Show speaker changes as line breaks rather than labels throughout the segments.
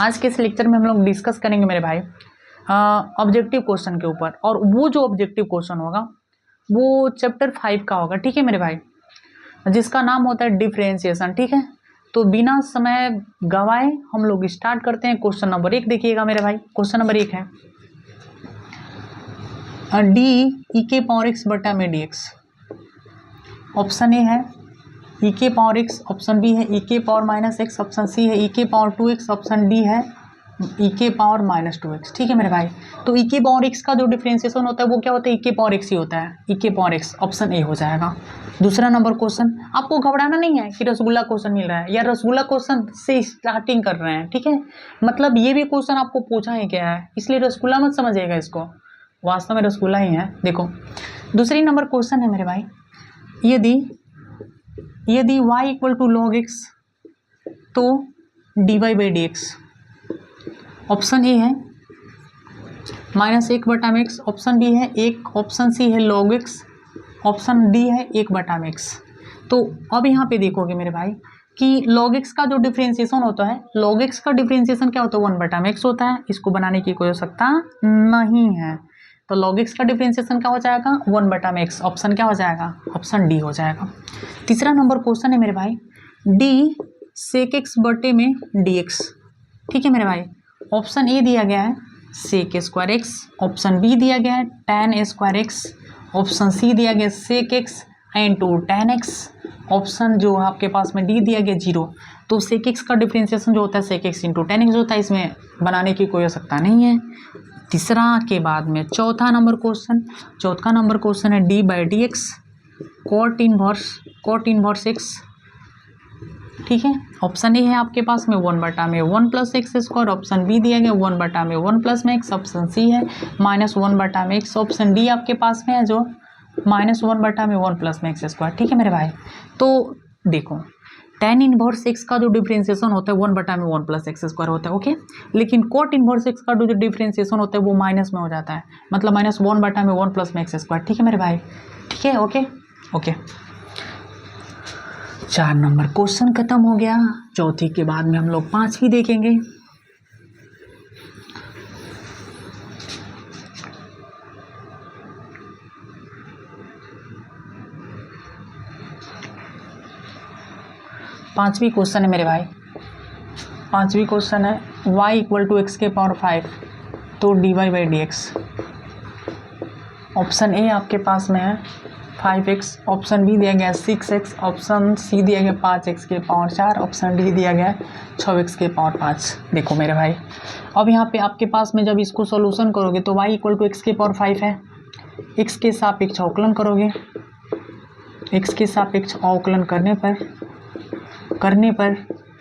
आज के इस लेक्चर में हम लोग डिस्कस करेंगे मेरे भाई ऑब्जेक्टिव क्वेश्चन के ऊपर, और वो जो ऑब्जेक्टिव क्वेश्चन होगा वो चैप्टर 5 का होगा। ठीक है मेरे भाई, जिसका नाम होता है डिफरेंशिएशन। ठीक है, तो बिना समय गवाए हम लोग स्टार्ट करते हैं। क्वेश्चन नंबर 1 देखिएगा मेरे भाई। क्वेश्चन नंबर 1 है डी ई के पावर एक्स बटा में डी एक्स। ऑप्शन ए है ई के पावर एक्स, ऑप्शन बी है ई के power minus x, option c है ई के पावर 2x, ऑप्शन डी है ई के पावर माइनस 2x। ठीक है मेरे भाई, तो ई के पावर एक्स का जो डिफरेंशिएशन होता है वो क्या होता है, ई के पावर एक्स ही होता है, ई के पावर एक्स। ऑप्शन ए हो जाएगा। दूसरा नंबर क्वेश्चन, आपको घबराना नहीं है कि रसगुल्ला क्वेश्चन मिल रहा है या रसगुल्ला क्वेश्चन से स्टार्टिंग कर रहे हैं। ठीक है, मतलब ये भी क्वेश्चन आपको पूछा ही क्या है, इसलिए रसगुल्ला मत समझिएगा इसको, वास्तव में रसगुल्ला ही है। देखो दूसरी नंबर क्वेश्चन है मेरे भाई, यदि y equal to log x तो dy by d x. Option a है -1 बटा में एक्स, ऑप्शन बी है 1, ऑप्शन सी है log एक्स, ऑप्शन डी है 1 बटा में एक्स। तो अब यहाँ पे देखोगे मेरे भाई कि log एक्स का जो डिफरेंशिएशन होता है, log एक्स का डिफरेंशिएशन क्या होता है, 1 बटा में एक्स होता है। इसको बनाने की कोई आवश्यकता नहीं है, तो log x का डिफरेंशिएशन क्या हो जाएगा, 1 बटा में x। ऑप्शन क्या हो जाएगा, ऑप्शन डी हो जाएगा। तीसरा नंबर क्वेश्चन है मेरे भाई डी सेक एक्स बटे में dx। ठीक है मेरे भाई, ऑप्शन ए दिया गया है sec square x, option b दिया गया है tan square x, option c दिया गया sec x into tan x, option जो आपके पास में डी दिया गया 0। तो सेक एक्स का डिफरेंशिएशन जो होता है sec x into tan x होता है, इसमें बनाने की कोई आवश्यकता नहीं है। तीसरा के बाद में चौथा नंबर क्वेश्चन है d by d x cot inverse x. ठीक है, ऑप्शन ए है आपके पास में 1 बटा में 1 plus x square, option b दिया गया 1 बटा में 1 प्लस में एक्स, ऑप्शन सी है -1 बटा में एक्स, ऑप्शन डी आपके पास में है जो -1 बटा में 1 प्लस में एक्स स्क्वायर। ठीक है मेरे भाई, तो देखो tan इनवर्स एक्स का जो डिफरेंशिएशन होता है 1 बटा में 1 प्लस एक्स स्क्वायर होता है, ओके। लेकिन कोट इनवर्स एक्स का जो डिफरेंशिएशन होता है वो माइनस में हो जाता है, मतलब -1 बटा में 1 प्लस में एक्स स्क्वायर। ठीक है मेरे भाई, ठीक है, ओके ओके। 4 नंबर क्वेश्चन खत्म हो गया। चौथी के बाद में हम लोग 5वीं देखेंगे। पांचवी क्वेश्चन है मेरे भाई, पांचवी क्वेश्चन है y इक्वल टू एक्स के पावर 5 तो dy by d x. Option ए आपके पास में है 5x, ऑप्शन बी दिया गया है 6x, ऑप्शन सी दिया गया 5x के पावर 4, ऑप्शन डी दिया गया है 6x के पावर 5। देखो मेरे भाई, अब यहाँ पे आपके पास में जब इसको सॉल्यूशन करोगे तो y इक्वल टू एक्स के पावर 5 है, x के सापेक्ष अवकलन करोगे, x के सापेक्ष अवकलन करने पर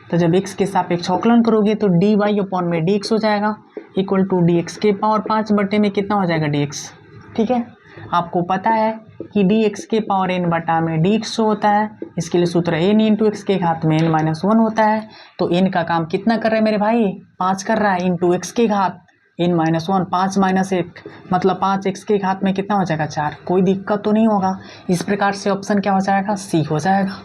तो जब x के सापेक्ष अवकलन करोगे तो dy अपॉन में dx हो जाएगा इक्वल टू dx के पावर 5 बटे में कितना हो जाएगा dx। ठीक है, आपको पता है कि dx के पावर n बटा में dx होता है, इसके लिए सूत्र n इंटू एक्स के घात में n-1 होता है। तो n का काम कितना कर रहा है मेरे भाई, 5 कर रहा है, इंटू एक्स के घात n-1, 5 माइनस 1 मतलब 5x के घात में कितना हो जाएगा 4। कोई दिक्कत तो नहीं होगा। इस प्रकार से ऑप्शन क्या हो जाएगा, सी हो जाएगा।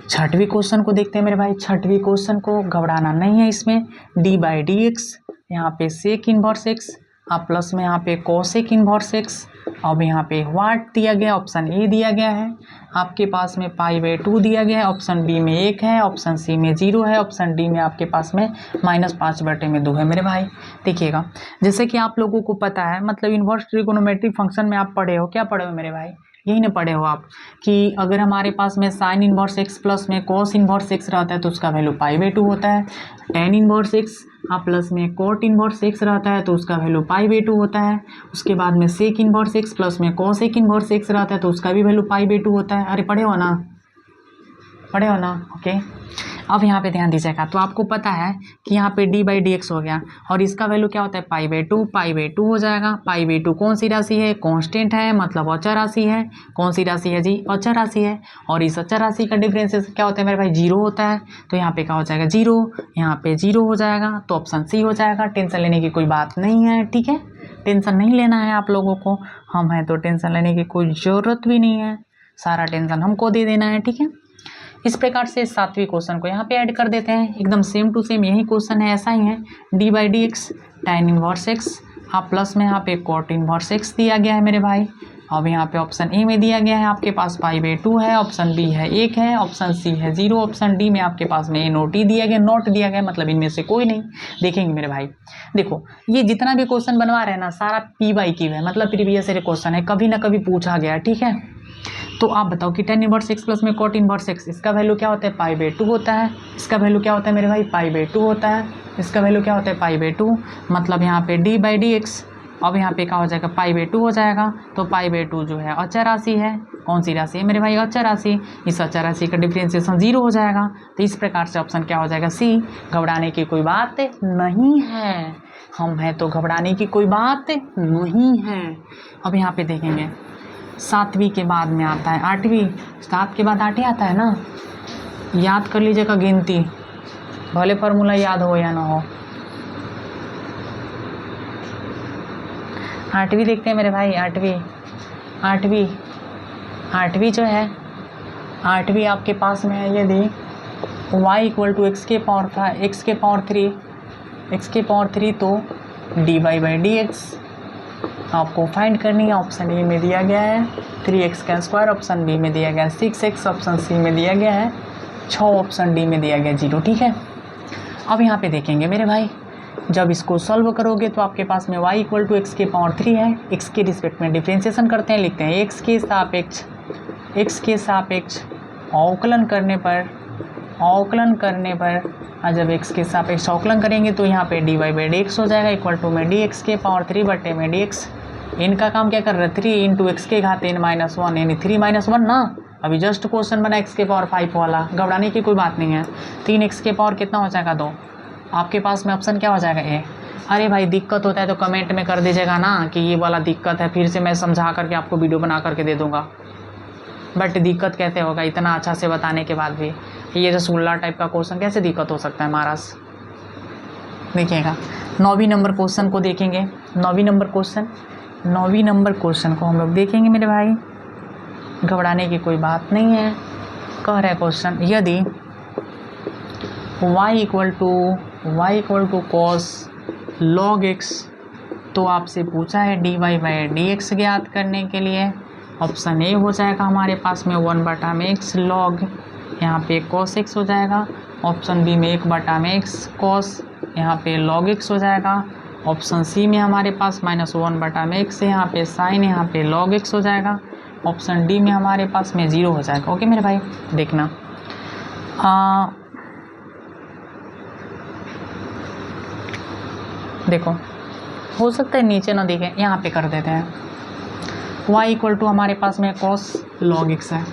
छठवीं क्वेश्चन को देखते हैं मेरे भाई। छठवीं क्वेश्चन को घबराना नहीं है, इसमें डी बाई डी एक्स, यहाँ पे सेक इनवर्स एक्स, आप प्लस में यहाँ पे कोसेक इनवर्स एक्स। अब यहाँ पे व्हाट दिया गया, ऑप्शन ए दिया गया है आपके पास में π/2 दिया गया है, ऑप्शन बी में 1 है, ऑप्शन सी में 0 है, ऑप्शन डी में आपके पास में -5 बटे में 2 है। मेरे भाई देखिएगा, जैसे कि आप लोगों को पता है, मतलब इन्वर्स ट्रिगोनोमेट्रिक फंक्शन में आप पढ़े हो, क्या पढ़े हो मेरे भाई, यही ना पढ़े हो आप कि अगर हमारे पास में साइन इनवर्स एक्स प्लस में कॉस इनवर्स एक्स रहता है तो उसका वैल्यू π/2 होता है, tan इनवर्स एक्स प्लस में कोट इनवर्स एक्स रहता है तो उसका वैल्यू π/2 होता है, उसके बाद में सेक इनवर्स एक्स प्लस में कॉसेक इनवर्स एक्स रहता है तो उसका भी वैल्यू π/2 होता है। अरे पढ़े हो ना, ओके। अब यहाँ पे ध्यान दीजिएगा, तो आपको पता है कि यहाँ पे डी बाई डी एक्स हो गया और इसका वैल्यू क्या होता है π/2 हो जाएगा। π/2 कौन सी राशि है, कांस्टेंट है, मतलब अचर राशि है। कौन सी राशि है जी, अचर राशि है। और इस अचर राशि का डिफरेंशिएशन क्या होता है मेरे भाई, 0 होता है। तो यहाँ पे क्या हो जाएगा 0, यहाँ पे 0 हो जाएगा, तो ऑप्शन सी हो जाएगा। टेंशन लेने की कोई बात नहीं है, ठीक है, टेंशन नहीं लेना है आप लोगों को, हम हैं तो टेंशन लेने की कोई ज़रूरत भी नहीं है, सारा टेंशन हमको दे देना है, ठीक है। इस प्रकार से 7वें क्वेश्चन को यहाँ पे ऐड कर देते हैं, एकदम सेम टू सेम यही क्वेश्चन है, ऐसा ही है। D by d x tan inverse x, हाँ प्लस में यहाँ पे कॉट इनवर्स एक्स दिया गया है मेरे भाई। अब यहाँ पे ऑप्शन ए में दिया गया है आपके पास π/2 है, ऑप्शन बी है 1 है, ऑप्शन सी है 0, ऑप्शन डी में आपके पास में नोट दिया गया, नोट दिया गया मतलब इनमें से कोई नहीं। देखेंगे मेरे भाई, देखो ये जितना भी क्वेश्चन बनवा रहे हैं ना सारा P/Q है, मतलब प्रीवियस ईयर क्वेश्चन है, कभी ना कभी पूछा गया, ठीक है। तो आप बताओ कि tan इनवर्स एक्स प्लस में कॉट इनवर्स एक्स, इसका वैल्यू क्या होता है π/2 होता है, इसका वैल्यू क्या होता है मेरे भाई π/2 होता है, इसका वैल्यू क्या होता है π/2, मतलब यहाँ पे d बाई डी एक्स, अब यहाँ पे क्या हो जाएगा π/2 हो जाएगा। तो π/2 जो है अचर राशि है, कौन सी राशि है मेरे भाई, अचर राशि, इस अचर राशि का डिफरेंशिएशन 0 हो जाएगा। तो इस प्रकार से ऑप्शन क्या हो जाएगा सी, घबराने की कोई बात नहीं है, हम हैं तो घबराने की कोई बात नहीं है। अब यहाँ पे देखेंगे 7वीं के बाद में आता है 8वीं, 7 के बाद 8 आता है ना, याद कर लीजिएगा गिनती, भले फार्मूला याद हो या ना हो। 8वीं देखते हैं मेरे भाई, 8वीं जो है 8वीं आपके पास में है, यदि y = x के पावर 3 तो dy बाई डी एक्स आपको फाइंड करनी है। ऑप्शन ए में दिया गया है 3x², ऑप्शन बी में दिया गया है 6x, ऑप्शन सी में दिया गया है 6, ऑप्शन डी में दिया गया 0, ठीक है। अब यहाँ पे देखेंगे मेरे भाई, जब इसको सॉल्व करोगे तो आपके पास में y = x के पावर 3 है, x के रिस्पेक्ट में डिफरेंशिएशन करते हैं, लिखते हैं x के सापेक्ष अवकलन करने पर और जब x के सापेक्ष अवकलन करेंगे तो यहाँ पे dy बाई डी एक्स हो जाएगा, इक्वल टू में dx के पावर 3 बटे में dx, इनका काम क्या कर रहा है 3 × x के घात n - 1, यानी 3 - 1 ना, अभी जस्ट क्वेश्चन बना x के पावर 5 वाला, घबराने की कोई बात नहीं है। 3x के पावर कितना हो जाएगा 2, आपके पास में ऑप्शन क्या हो जाएगा ए। अरे भाई दिक्कत होता है तो कमेंट में कर दीजिएगा ना कि ये वाला दिक्कत है, फिर से मैं समझा करके आपको वीडियो बना करके दे दूंगा, बट दिक्कत कैसे होगा इतना अच्छा से बताने के बाद भी, ये रसगुल्ला टाइप का क्वेश्चन कैसे दिक्कत हो सकता है महाराज। देखिएगा 9वीं नंबर क्वेश्चन को देखेंगे, 9वीं नंबर क्वेश्चन को हम लोग देखेंगे मेरे भाई, घबराने की कोई बात नहीं है। कह रहा है क्वेश्चन, यदि y = cos log x, तो आपसे पूछा है dy बाई डी एक्स ज्ञात करने के लिए। ऑप्शन ए हो जाएगा हमारे पास में 1/x log, यहाँ पे cos x हो जाएगा, ऑप्शन बी में 1/x cos, यहाँ पे log x हो जाएगा, ऑप्शन सी में हमारे पास -1/x है, यहाँ पे sin, यहाँ पे log x हो जाएगा, ऑप्शन डी में हमारे पास में 0 हो जाएगा। ओके मेरे भाई देखना, देखो हो सकता है नीचे ना देखें, यहाँ पे कर देते हैं। y = हमारे पास में cos log x है,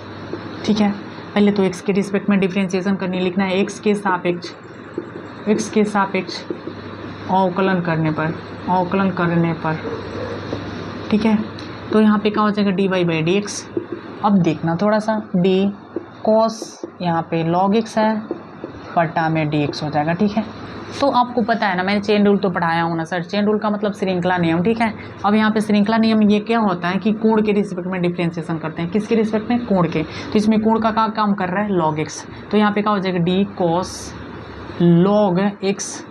ठीक है। पहले तो x के रिस्पेक्ट में डिफरेंशिएशन करनी, लिखना है x के सापेक्ष अवकलन करने पर, ठीक है। तो यहाँ पे क्या हो जाएगा dy बाई डी एक्स। अब देखना थोड़ा सा, d cos यहाँ पे log x है बटा में dx हो जाएगा, ठीक है। तो आपको पता है ना, मैंने चेन रूल तो पढ़ाया हूँ ना सर, चेन रूल का मतलब श्रृंखला नियम, ठीक है। अब यहाँ पे श्रृंखला नियम ये क्या होता है कि कोण के रिस्पेक्ट में डिफरेंशिएशन करते हैं, किसके रिस्पेक्ट में, कोण के। तो इसमें कोण का काम कर रहा है log x, तो यहाँ पे क्या हो जाएगा d cos log x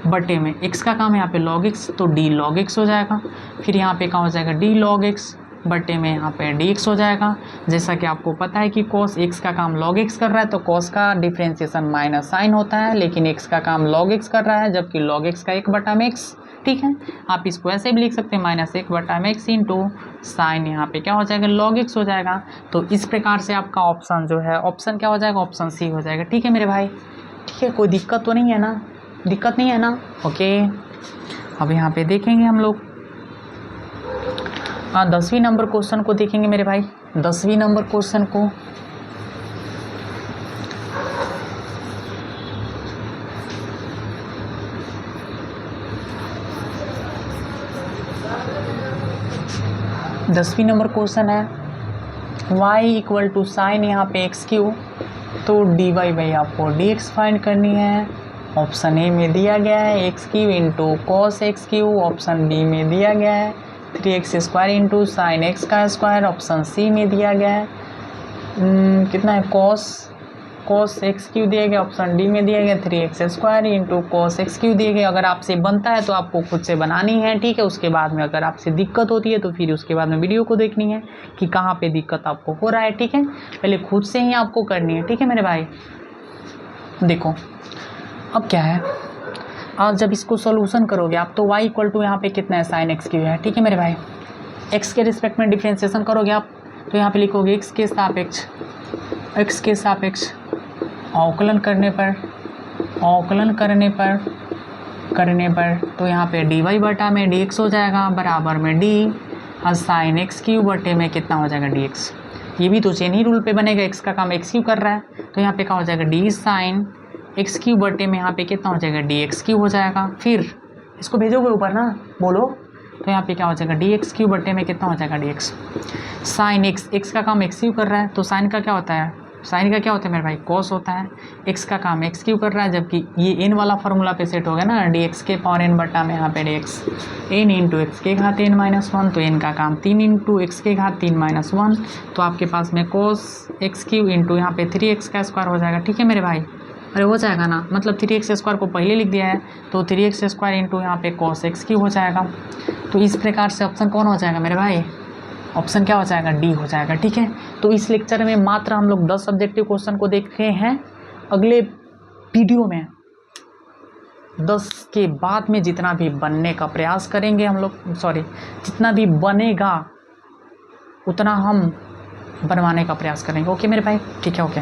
बटे में x का काम है यहाँ पे log x, तो d log x हो जाएगा। फिर यहाँ पे क्या हो जाएगा d log x बटे में यहाँ पे dx हो जाएगा। जैसा कि आपको पता है कि cos x का काम log x कर रहा है, तो cos का डिफरेंशिएशन माइनस साइन होता है, लेकिन x का काम log x कर रहा है, जबकि log x का 1/x, ठीक है। आप इसको ऐसे भी लिख सकते हैं -1/x इंटू साइन, यहाँ पे क्या हो जाएगा log x हो जाएगा। तो इस प्रकार से आपका ऑप्शन जो है, ऑप्शन क्या हो जाएगा, ऑप्शन सी हो जाएगा, ठीक है मेरे भाई, ठीक है। कोई दिक्कत तो नहीं है ना, दिक्कत नहीं है ना, ओके। अब यहाँ पे देखेंगे हम लोग 10वीं नंबर क्वेश्चन को देखेंगे मेरे भाई, 10वीं नंबर क्वेश्चन को। दसवीं नंबर क्वेश्चन है y = साइन यहाँ पे x3, तो dy बाई आपको dx फाइंड करनी है। ऑप्शन ए में दिया गया है x3 into cos x3, option B में दिया गया है 3x² into sine x², option C में दिया गया है कितना है cos cos एक्स क्यू दिए गए, ऑप्शन डी में दिए गए 3x square into cos x Q दिए गए। अगर आपसे बनता है तो आपको खुद से बनानी है, ठीक है। उसके बाद में अगर आपसे दिक्कत होती है तो फिर उसके बाद में वीडियो को देखनी है कि कहाँ पे दिक्कत आपको हो रहा है, ठीक है। पहले खुद से ही आपको करनी है, ठीक है मेरे भाई। देखो अब क्या है, आप जब इसको सोल्यूशन करोगे आप तो y इक्वल टू यहाँ पे कितना है साइन एक्स क्यू है, ठीक है मेरे भाई। x के रिस्पेक्ट में डिफ्रेंसिएशन करोगे आप तो यहाँ पे लिखोगे x के सापेक्ष अवकलन करने पर तो यहाँ पे dy बटा में dx हो जाएगा बराबर में d और साइन एक्स क्यू बटे में कितना हो जाएगा dx। ये भी तो चेन ही रूल पे बनेगा, x का काम एक्स क्यू कर रहा है तो यहाँ पे क्या हो जाएगा d साइन एक्स क्यू बटे में यहाँ पे कितना हो जाएगा dx क्यू हो जाएगा। फिर इसको भेजोगे ऊपर ना, बोलो, तो यहाँ पे क्या हो जाएगा dx क्यू बटे में कितना हो जाएगा dx। साइन एक्स का काम एक्स क्यू कर रहा है तो साइन का क्या होता है, साइन का क्या होता है मेरे भाई कॉस होता है। एक्स का काम एक्स क्यू कर रहा है जबकि ये एन वाला फार्मूला पे सेट हो गया ना, dx के पावर एन बटा में यहाँ पे dx एन इंटू एक्स के घात एन माइनस वन, तो एन का काम 3 इंटू एक्स के घात 3 माइनस वन, तो आपके पास में cos एक्स क्यू इंटू यहाँ पे 3x का स्क्वायर हो जाएगा, ठीक है मेरे भाई। अरे हो जाएगा ना, मतलब 3x स्क्वायर को पहले लिख दिया है तो 3x स्क्वायर इंटू यहाँ पे cos एक्स क्यू हो जाएगा। तो इस प्रकार से ऑप्शन कौन हो जाएगा मेरे भाई, ऑप्शन क्या हो जाएगा डी हो जाएगा, ठीक है। तो इस लेक्चर में मात्र हम लोग 10 सब्जेक्टिव क्वेश्चन को देख रहे हैं। अगले वीडियो में 10 के बाद में जितना भी बनने का प्रयास करेंगे हम लोग, जितना भी बनेगा उतना हम बनवाने का प्रयास करेंगे। ओके मेरे भाई, ठीक है, ओके।